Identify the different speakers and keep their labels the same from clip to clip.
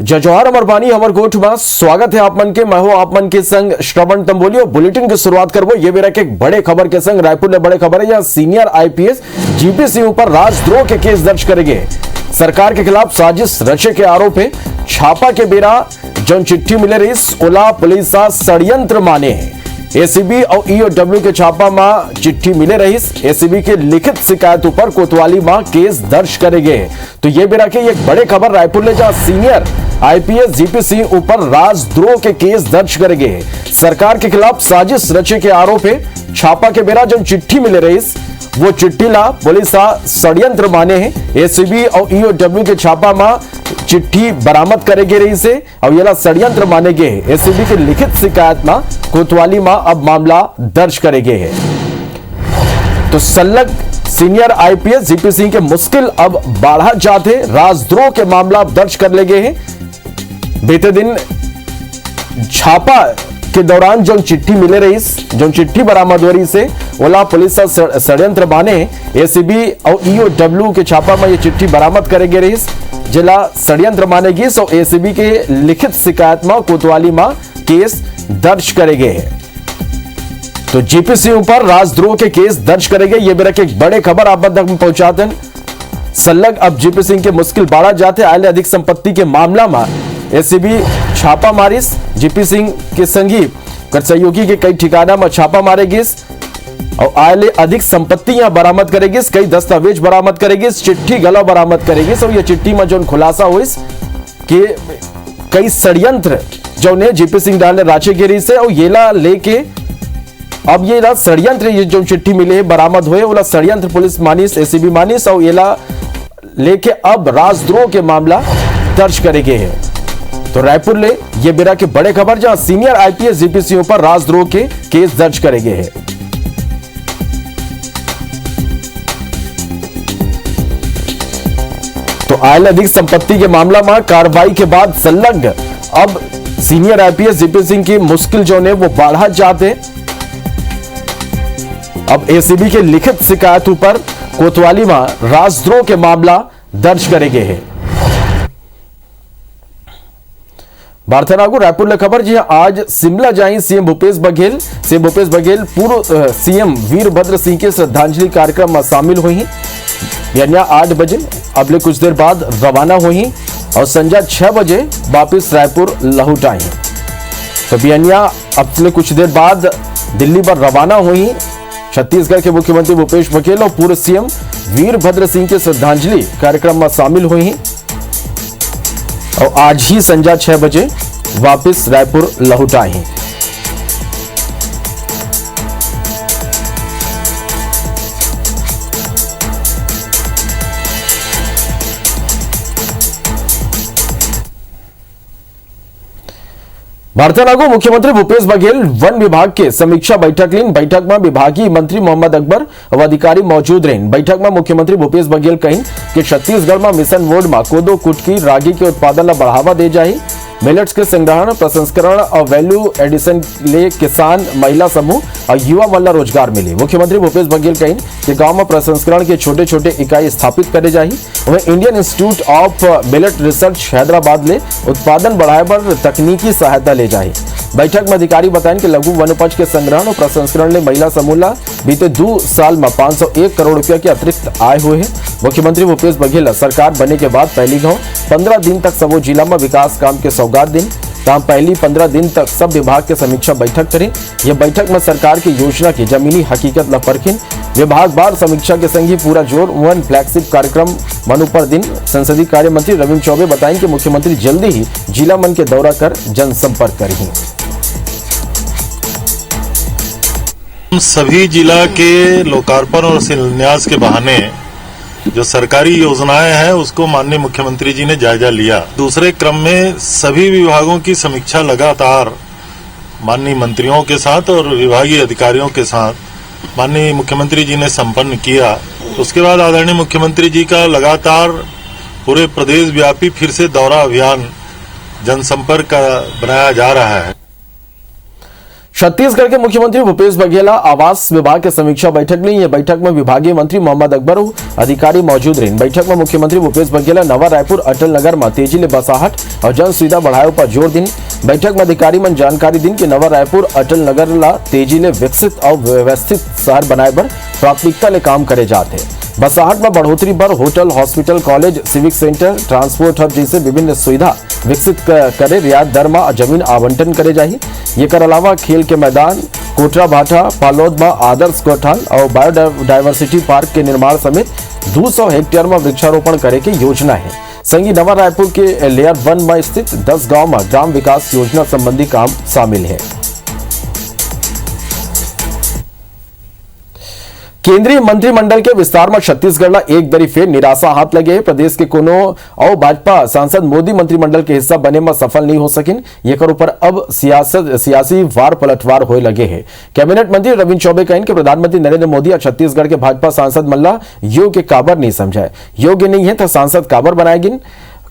Speaker 1: जय जोहार अमर बानी अमर गोठ में स्वागत है आप मन के। मैं हूं आप मन के संग श्रवण तंबोलियो। बुलेटिन की शुरुआत करबो ये बेरा के एक बड़े खबर के संग। रायपुर में बड़े खबर है, यहां सीनियर आईपीएस जीपी सिंह पर राजद्रोह के केस दर्ज करेंगे। सरकार के खिलाफ साजिश रचे के आरोप है। छापा के बेरा जौन चिट्ठी मिले रही ओला पुलिस षड्यंत्र माने हैं। एसीबी और ईओडब्ल्यू के छापा में चिट्ठी मिले रही। एसीबी के लिखित शिकायत पर कोतवाली में केस दर्ज करेंगे। तो ये बेरा के एक बड़े खबर रायपुर ले, जहां सीनियर आईपीएस जीपी सिंह ऊपर राजद्रोह के केस दर्ज करेंगे। सरकार के खिलाफ साजिश रचे के आरोप है। छापा के बेरा जो चिट्ठी मिले रही वो चिट्ठी ला पुलिस षड्यंत्र माने हैं। एसीबी और ईओडब्ल्यू के छापा में चिट्ठी बरामद करेगे रही से और ये षड्यंत्र माने गए। एसीबी की लिखित शिकायत में कोतवाली में अब मामला दर्ज करेगे है। तो सल्लग सीनियर आईपीएस जीपी सिंह के मुश्किल अब बढ़ा जाते। राजद्रोह के मामला दर्ज कर ले गए हैं। बीते दिन छापा के दौरान जो चिट्ठी मिले रही, जो चिट्ठी बरामद हो रही से ओला पुलिस षड्यंत्र माने। एसीबी और ईओडब्ल्यू के छापा में ये चिट्ठी बरामद करेंगे रही जिला षड्यंत्र मानेगी। सो एसीबी के लिखित शिकायत में कोतवाली में केस दर्ज करेंगे। तो जीपी सिंह पर राजद्रोह के केस दर्ज करेंगे। ये मेरा एक बड़े खबर आप तक पहुंचाते हैं। सल्लग अब जीपी सिंह के मुश्किल बढ़ा जाते। आय अधिक संपत्ति के मामला में एसीबी छापा मारिस। जीपी सिंह के संगी कर सहयोगी के कई ठिकाना में छापा मारेगी और आय अधिक संपत्तियां बरामद करेगी। कई दस्तावेज बरामद करेगी। चिट्ठी गला बरामद करेगी। और ये चिट्ठी में जो खुलासा हुई कि कई षड्यंत्र जो ने जीपी सिंह डाले रांची गिरी से और येला लेके अब ये षड्यंत्र ये जो चिट्ठी मिले बरामद हुए वो षड्यंत्र पुलिस मानिस, एसीबी मानिस और येला लेके अब राजद्रोह के मामला दर्ज करेंगे है। तो रायपुर ले ये बेरा के बड़े खबर, जहां सीनियर आईपीएस जीपी सिंह पर राजद्रोह के केस दर्ज करेंगे है। तो आय अधिक संपत्ति के मामला में कार्रवाई के बाद सल्लग अब सीनियर आईपीएस जीपी सिंह की मुश्किल जो ने वो बढ़ा जाते। अब एसीबी के लिखित शिकायत पर कोतवाली में राजद्रोह के मामला दर्ज करेंगे है। बार्थनागु रायपुर ले खबर, जी आज शिमला जाई सीएम भूपेश बघेल। सीएम भूपेश बघेल पूर्व सीएम वीरभद्र सिंह के श्रद्धांजलि कार्यक्रम में शामिल हुई। यानी 8 बजे अगले कुछ देर बाद रवाना हुई और संध्या 6 बजे वापिस रायपुर लौट आई। तो बियनिया अगले कुछ देर बाद दिल्ली पर रवाना हुई। छत्तीसगढ़ के मुख्यमंत्री भूपेश बघेल और पूर्व सीएम वीरभद्र सिंह के श्रद्धांजलि कार्यक्रम में शामिल हुई और आज ही संध्या 6 बजे वापस रायपुर लौट आई। वार्तालागो मुख्यमंत्री भूपेश बघेल वन विभाग के समीक्षा बैठक लीन। बैठक में विभागीय मंत्री मोहम्मद अकबर और अधिकारी मौजूद रहे। बैठक में मुख्यमंत्री भूपेश बघेल कहीं कि छत्तीसगढ़ में मिशन मोड में कोदो, कुटकी, रागी के उत्पादन ला बढ़ावा दे जाए। मिलेट्स के संग्रहण, प्रसंस्करण और वैल्यू एडिशन ले किसान, महिला समूह और युवा मन ला रोजगार मिले। मुख्यमंत्री भूपेश बघेल कहीं कि गांव में प्रसंस्करण के छोटे छोटे इकाई स्थापित करे जाए। वहीं Indian institute of millet research Hyderabad ले उत्पादन बढ़ाए पर तकनीकी सहायता ले जाए। बैठक में अधिकारी बताएं कि लघु वनोपज के संग्रहण और प्रसंस्करण ले महिला समूह ला बीते 2 साल में 501 करोड़ रुपया के अतिरिक्त आय हुए हैं। मुख्यमंत्री भूपेश बघेल सरकार बने के बाद पहली गांव 15 दिन तक सबो जिला में विकास काम के सौगात दिन। तहाँ पहली 15 दिन तक सब विभाग के समीक्षा बैठक करें। यह बैठक में सरकार की योजना की जमीनी हकीकत ला परखिन। विभाग बार समीक्षा के संग ही पूरा जोर वन फ्लैगशिप कार्यक्रम मनु पर दिन। संसदीय कार्य मंत्री रविंद्र चौबे बताएं कि मुख्यमंत्री जल्दी ही जिला मन के दौरा कर जनसंपर्क करेंगे।
Speaker 2: सभी जिला के लोकार्पण और शिलान्यास के बहाने जो सरकारी योजनाएं हैं उसको माननीय मुख्यमंत्री जी ने जायजा लिया। दूसरे क्रम में सभी विभागों की समीक्षा लगातार माननीय मंत्रियों के साथ और विभागीय अधिकारियों के साथ माननीय मुख्यमंत्री जी ने संपन्न किया। उसके बाद आदरणीय मुख्यमंत्री जी का लगातार पूरे प्रदेश व्यापी फिर से दौरा अभियान जनसंपर्क का बनाया जा रहा है।
Speaker 1: छत्तीसगढ़ के मुख्यमंत्री भूपेश बघेल आवास विभाग के समीक्षा बैठक ली। यह बैठक में विभागीय मंत्री मोहम्मद अकबर अधिकारी मौजूद रहे। बैठक में मुख्यमंत्री भूपेश बघेल नवा रायपुर अटल नगर में तेजी ले बसाहट और जन सुविधा बढ़ाए पर जोर दिन। बैठक में अधिकारी मन जानकारी दिन कि नवा रायपुर अटल नगर ला तेजी ले विकसित और व्यवस्थित शहर बनाए पर प्राथमिकता ले काम करे जाते हैं। बसाहट में बढ़ोतरी पर hotel, hospital, college, civic centre, transport hub जैसे विभिन्न सुविधा विकसित करे रियायत दर में जमीन आवंटन करे जाही। ये कर अलावा खेल के मैदान, कोटरा भाटा, पालोद में आदर्श गौठान और बायोडायवर्सिटी पार्क के निर्माण समेत 200 हेक्टेयर में वृक्षारोपण करे की योजना है। संगी नवा रायपुर के लेयर 1 में स्थित 10 गांव में ग्राम विकास योजना संबंधी काम शामिल है। केंद्रीय मंत्रिमंडल के विस्तार में छत्तीसगढ़ एक बड़ी फेर निराशा हाथ लगे है। प्रदेश के कोनो और भाजपा सांसद मोदी मंत्रिमंडल के हिस्सा बने में सफल नहीं हो सकिन। ये कर ऊपर अब सियासी वार पलटवार होए लगे हैं। कैबिनेट मंत्री रविंद्र चौबे कहें कि प्रधानमंत्री नरेंद्र मोदी और छत्तीसगढ़ के भाजपा सांसद मल्ला योग्य काबर नहीं समझाए, योग्य नहीं है तो सांसद काबर बनाएगिन।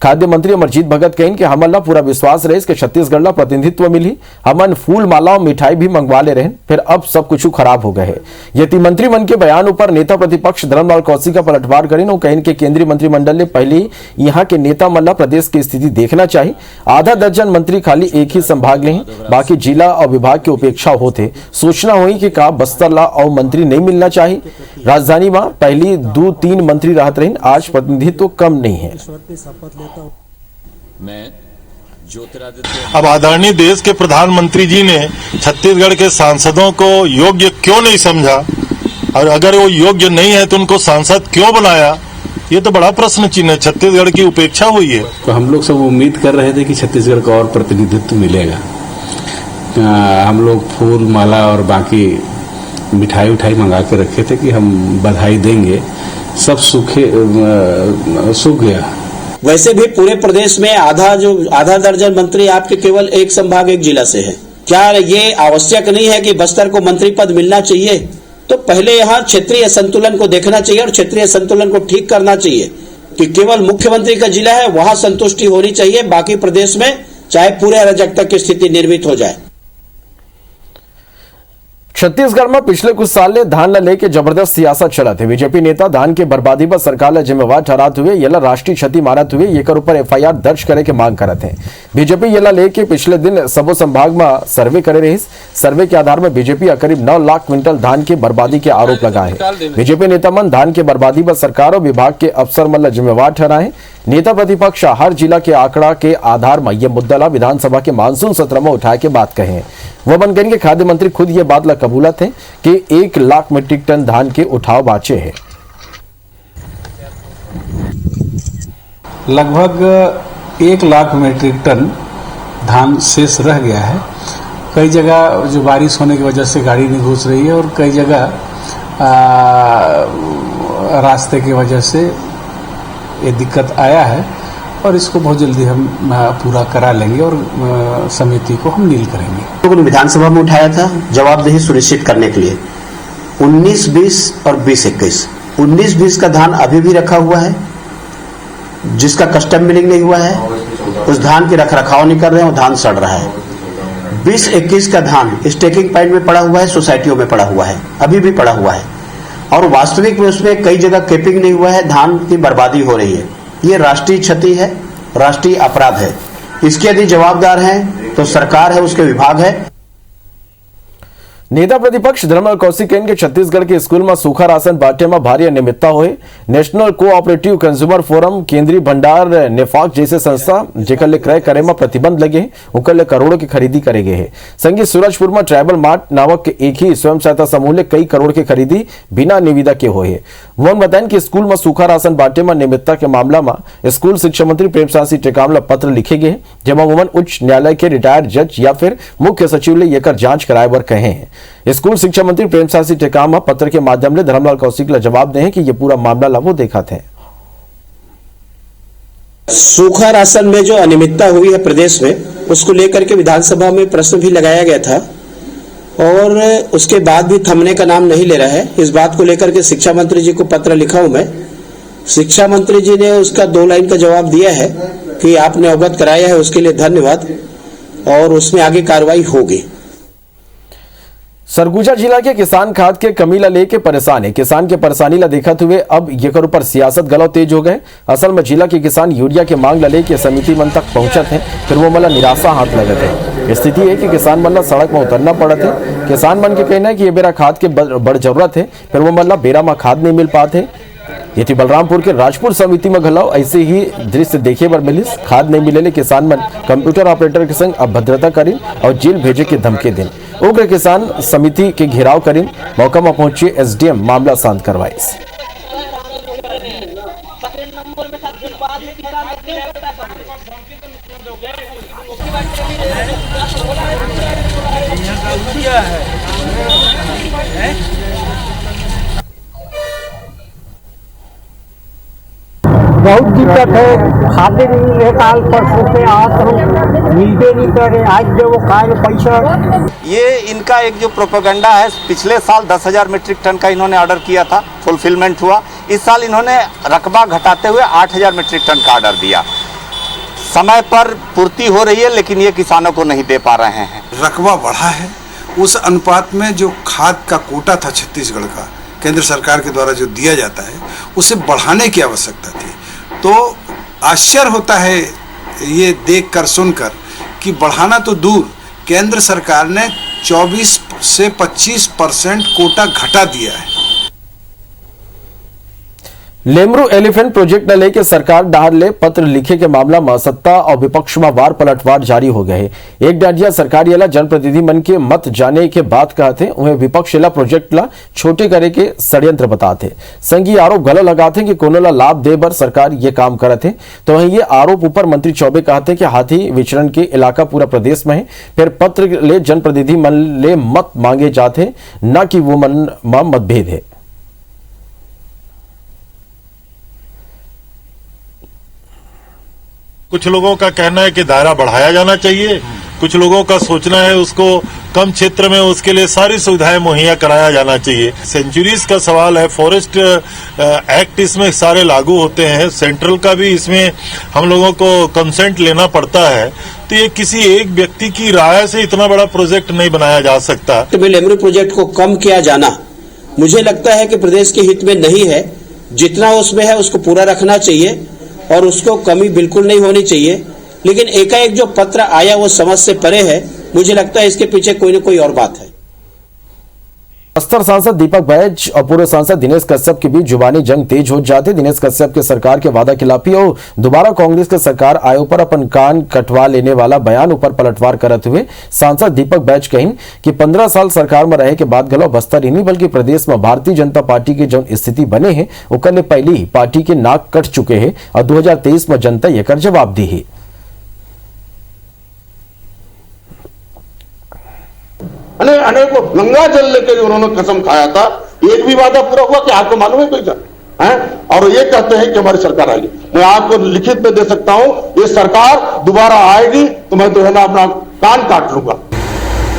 Speaker 1: खाद्य मंत्री अमरजीत भगत कहें कि हमन ला पूरा विश्वास रहे कि छत्तीसगढ़ ला प्रतिनिधित्व मिली। हमन फूल माला और मिठाई भी मंगवा ले रहे, फिर अब सब कुछ खराब हो गए है। यति मंत्रिमंडल के बयान ऊपर नेता प्रतिपक्ष धर्मलाल कौशिक का पलटवार करें और कहें कि केंद्रीय मंत्रिमंडल ने पहले यहाँ के नेता मन ला प्रदेश की स्थिति देखना चाहिए। आधा दर्जन मंत्री खाली एक ही संभाग ले, बाकी जिला और विभाग की उपेक्षा होते। सोचना हुई कि का बस्तर ला और मंत्री नहीं मिलना चाहिए। राजधानी में पहली 2-3 मंत्री रहते रहे, आज प्रतिनिधित्व कम नहीं है।
Speaker 2: अब आदरणीय देश के प्रधानमंत्री जी ने छत्तीसगढ़ के सांसदों को योग्य क्यों नहीं समझा, और अगर वो योग्य नहीं है तो उनको सांसद क्यों बनाया, ये तो बड़ा प्रश्न चिन्ह है। छत्तीसगढ़ की उपेक्षा हुई है।
Speaker 3: तो हम लोग सब उम्मीद कर रहे थे कि छत्तीसगढ़ का और प्रतिनिधित्व मिलेगा। हम लोग फूल माला और बाकी मिठाई उठाई मंगा के रखे थे कि हम बधाई देंगे, सब सूख गया।
Speaker 4: वैसे भी पूरे प्रदेश में आधा दर्जन मंत्री आपके केवल एक संभाग एक जिला से है। क्या ये आवश्यक नहीं है कि बस्तर को मंत्री पद मिलना चाहिए? तो पहले यहाँ क्षेत्रीय संतुलन को देखना चाहिए और क्षेत्रीय संतुलन को ठीक करना चाहिए कि केवल मुख्यमंत्री का जिला है वहां संतुष्टि होनी चाहिए, बाकी प्रदेश में चाहे पूरे अराजकता की स्थिति निर्मित हो जाए।
Speaker 1: छत्तीसगढ़ में पिछले कुछ साल ने धान न लेके जबरदस्त सियासत चला थे। बीजेपी नेता धान के बर्बादी पर सरकार ला जिम्मेवार ठहराते हुए येला राष्ट्रीय क्षति मारत हुए ये कर ऊपर एफआईआर दर्ज करे के मांग करते हैं। बीजेपी येला लेके पिछले दिन सबो संभाग में सर्वे करे रही। सर्वे के आधार में बीजेपी करीब 9 लाख क्विंटल धान की बर्बादी के आरोप लगाए हैं। बीजेपी नेता मन धान के बर्बादी पर सरकार और विभाग के अफसर मन जिम्मेवार ठहराए। नेता प्रतिपक्ष हर जिला के आंकड़ा के आधार में यह मुद्दा ला विधानसभा के मानसून सत्र में उठाए के बात कहे। वह बन करेंगे खाद्य मंत्री खुद ये बात ला कबूलत है कि 1 लाख मीट्रिक टन धान के उठाव बाचे है।
Speaker 3: लगभग 1 लाख मीट्रिक टन धान शेष रह गया है। कई जगह जो बारिश होने की वजह से गाड़ी नहीं घुस रही है और कई जगह रास्ते की वजह से ये दिक्कत आया है और इसको बहुत जल्दी हम पूरा करा लेंगे और समिति को हम नील करेंगे।
Speaker 4: लोगों ने विधानसभा में उठाया था जवाबदेही सुनिश्चित करने के लिए 19-20 और 20-21। 19-20 का धान अभी भी रखा हुआ है, जिसका कस्टम मिलिंग नहीं हुआ है, उस धान की रखरखाव नहीं कर रहे हैं, धान सड़ रहा है। 20-21 का धान स्टेकिंग पॉइंट में पड़ा हुआ है, सोसाइटियों में पड़ा हुआ है, अभी भी पड़ा हुआ है और वास्तविक में उसमें कई जगह केपिंग नहीं हुआ है, धान की बर्बादी हो रही है। ये राष्ट्रीय क्षति है, राष्ट्रीय अपराध है। इसके यदि जवाबदार हैं तो सरकार है, उसके विभाग है।
Speaker 1: नेता प्रतिपक्ष धर्मलाल कौशिक कहें कि छत्तीसगढ़ के स्कूल में सूखा राशन बांटे में भारी अनियमितता हुए। नेशनल कोऑपरेटिव कंज्यूमर फोरम, केंद्रीय भंडार, नेफाक जैसे संस्था जेकर ले क्रय करे में प्रतिबंध लगे उकर ले करोड़ों की खरीदी करे गए है। संगी सूरजपुर में ट्राइबल मार्ट नामक एक ही स्वयं सहायता समूह ले कई करोड़ की खरीदी बिना निविदा के हुए है। वह बताएं कि स्कूल में सूखा राशन बांटे में अनियमितता के मामला में स्कूल शिक्षा मंत्री प्रेमसाय सिंह टेकाम ला पत्र लिखे गए, जेमा वमन उच्च न्यायालय के रिटायर्ड जज या फिर मुख्य सचिव ले येकर जांच कराए बर कहे हैं। स्कूल शिक्षा मंत्री प्रेमसाय सिंह टेकाम पत्र के माध्यम से धर्मलाल कौशिक ला जवाब दे कि ये पूरा मामला ला वो देखा थे।
Speaker 4: सूखा राशन में जो अनियमितता हुई है प्रदेश में, उसको लेकर के विधानसभा में प्रश्न भी लगाया गया था और उसके बाद भी थमने का नाम नहीं ले रहा है। इस बात को लेकर के शिक्षा मंत्री जी को पत्र लिखा हूं मैं। शिक्षा मंत्री जी ने उसका 2 लाइन का जवाब दिया है कि आपने अवगत कराया है, उसके लिए धन्यवाद और उसमें आगे कार्रवाई होगी।
Speaker 1: सरगुजा जिला के किसान खाद के कमी ला लेके परेशान है। किसान के परेशानी ला देखते हुए अब येकर ऊपर सियासत गलव तेज हो गए। असल में जिला के किसान यूरिया के मांग ला लेके समिति मन तक पहुंचत है, फिर वो मला निराशा हाथ लगत है। स्थिति है कि किसान मन ला सड़क में उतरना पड़त है। किसान मन के कहना है कि ये बेरा खाद के बड़ जरूरत है, फिर वो मन ला बेरा में खाद नहीं मिल पाते। ये बलरामपुर के राजपुर समिति में घलाव ऐसे ही दृश्य देखे बर मिलिस। खाद नहीं मिले किसान मन कंप्यूटर ऑपरेटर के संग अभद्रता करीन और जेल भेजे के धमकी देन। उग्र किसान समिति के घेराव करीन मौका में पहुंचे एसडीएम मामला शांत करवाए।
Speaker 5: बहुत दिक्कत है, खाते नहीं है। काल परसों से आज मिलते नहीं करे, आज जो वो काल पैसा।
Speaker 6: ये इनका एक जो प्रोपेगेंडा है, पिछले साल 10,000 मीट्रिक टन का इन्होंने ऑर्डर किया था, फुलफिलमेंट हुआ। इस साल इन्होंने रकबा घटाते हुए 8,000 मीट्रिक टन का ऑर्डर दिया। समय पर पूर्ति हो रही है, लेकिन ये किसानों को नहीं दे पा रहे हैं।
Speaker 7: रकबा बढ़ा है, उस अनुपात में जो खाद का कोटा था छत्तीसगढ़ का केंद्र सरकार के द्वारा जो दिया जाता है, उसे बढ़ाने की आवश्यकता थी। तो आश्चर्य होता है ये देखकर सुनकर कि बढ़ाना तो दूर, केंद्र सरकार ने 24 से 25% कोटा घटा दिया है।
Speaker 1: लेमरू एलिफेंट प्रोजेक्ट न लेके सरकार डाहर ले पत्र लिखे के मामला में सत्ता और विपक्ष में वार पलटवार जारी हो गए। एक डांडिया सरकार येला जनप्रतिनिधि मन के मत जाने के बात कहते, उन्हें विपक्ष ला प्रोजेक्ट ला छोटे करे के षड्यंत्र बताते। संघी आरोप गलत लगाते कि कोनो ला लाभ दे बर सरकार ये काम करते। तो वहीं ये आरोप ऊपर मंत्री चौबे कहते कि हाथी विचरण के इलाका पूरा प्रदेश में है, फिर पत्र ले जनप्रतिनिधि मन ले मत मांगे जाते, न कि वो मन में मतभेद है।
Speaker 2: कुछ लोगों का कहना है कि दायरा बढ़ाया जाना चाहिए, कुछ लोगों का सोचना है उसको कम क्षेत्र में उसके लिए सारी सुविधाएं मुहैया कराया जाना चाहिए। सेंचुरीज का सवाल है, फॉरेस्ट एक्ट इसमें सारे लागू होते हैं, सेंट्रल का भी इसमें हम लोगों को कंसेंट लेना पड़ता है। तो ये किसी एक व्यक्ति की राय से इतना बड़ा प्रोजेक्ट नहीं बनाया जा सकता।
Speaker 8: तो लेमरू प्रोजेक्ट को कम किया जाना मुझे लगता है कि प्रदेश के हित में नहीं है। जितना उसमें है उसको पूरा रखना चाहिए और उसको कमी बिल्कुल नहीं होनी चाहिए। लेकिन एकाएक जो पत्र आया वो समझ से परे है। मुझे लगता है इसके पीछे कोई न कोई और बात है।
Speaker 1: बस्तर सांसद दीपक बैज और पूर्व सांसद दिनेश कश्यप के बीच जुबानी जंग तेज हो जाते। दिनेश कश्यप के सरकार के वादा खिलाफी और दोबारा कांग्रेस के सरकार आयो पर अपन कान कटवा लेने वाला बयान ऊपर पलटवार करते हुए सांसद दीपक बैज कहिन कि 15 साल सरकार में रहे के बाद गलो बस्तर ही नहीं बल्कि प्रदेश में भारतीय जनता पार्टी के जो स्थिति बने हैं ओकर ले पहले ही पार्टी के नाक कट चुके हैं और 2023 में जनता ये कर जवाब दी है।
Speaker 9: अनेकों गंगा जल लेकर उन्होंने कसम खाया था, एक भी वादा पूरा हुआ कि आपको मालूम है कोई सा है? और ये कहते हैं कि हमारी सरकार आएगी। मैं आपको लिखित में दे सकता हूं, ये सरकार दोबारा आएगी तो मैं तो है ना अपना कान काट लूंगा।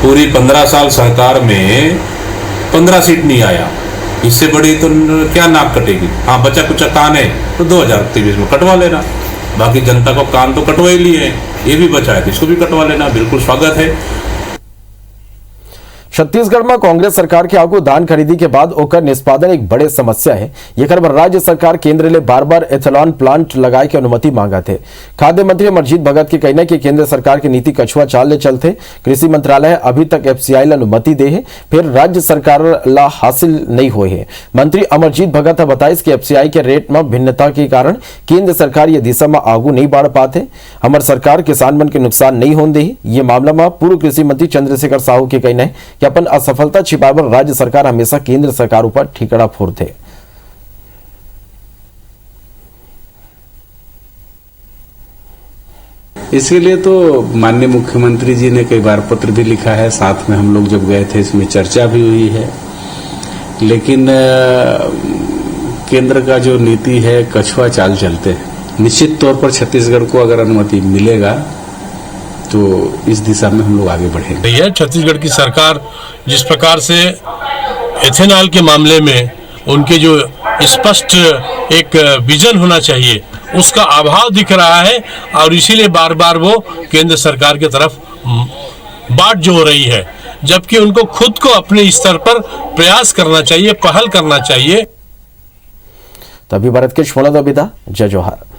Speaker 10: पूरी 15 साल सरकार में 15 सीट नहीं आया, इससे बड़ी तो क्या नाक कटेगी। हाँ, बचा कुछ कान है तो 2023 में कटवा लेना, बाकी जनता को कान तो कटवा ही लिए, ये भी बचा है तो इसको भी कटवा लेना, बिल्कुल स्वागत है।
Speaker 1: छत्तीसगढ़ में कांग्रेस सरकार के आगू धान खरीदी के बाद ओकर निष्पादन एक बड़े समस्या है। ये खबर राज्य सरकार केंद्र ले बार बार एथेनॉल प्लांट लगाए की अनुमति मांगा थे। खाद्य मंत्री अमरजीत भगत के कहना कि केंद्र सरकार की नीति कछुआ चाल ले चलते। कृषि मंत्रालय अभी तक एफसीआई ला अनुमति दे है, फिर राज्य सरकार ला हासिल नहीं हुए है। मंत्री अमरजीत भगत बताइस कि एफसीआई के रेट में भिन्नता के कारण केंद्र सरकार ये दिशा में आगू नहीं बढ़ पाते। हमार सरकार किसान मन के नुकसान नहीं होने दे। ये मामला में पूर्व कृषि मंत्री चंद्रशेखर साहू के कहना है कि अपन असफलता छिपाए राज्य सरकार हमेशा केंद्र सरकार ऊपर ठिकड़ा फोड़ते।
Speaker 3: इसके लिए तो माननीय मुख्यमंत्री जी ने कई बार पत्र भी लिखा है, साथ में हम लोग जब गए थे इसमें चर्चा भी हुई है। लेकिन केंद्र का जो नीति है कछुआ चाल चलते हैं। निश्चित तौर पर छत्तीसगढ़ को अगर अनुमति मिलेगा तो इस दिशा में हम लोग आगे बढ़ेंगे।
Speaker 11: यह छत्तीसगढ़ की सरकार जिस प्रकार से एथेनॉल के मामले में उनके जो स्पष्ट एक विजन होना चाहिए उसका अभाव दिख रहा है और इसीलिए बार बार वो केंद्र सरकार की तरफ बाट जो हो रही है। जबकि उनको खुद को अपने स्तर पर प्रयास करना चाहिए, पहल करना चाहिए।
Speaker 1: तभी भारत के विदा जय जोहार।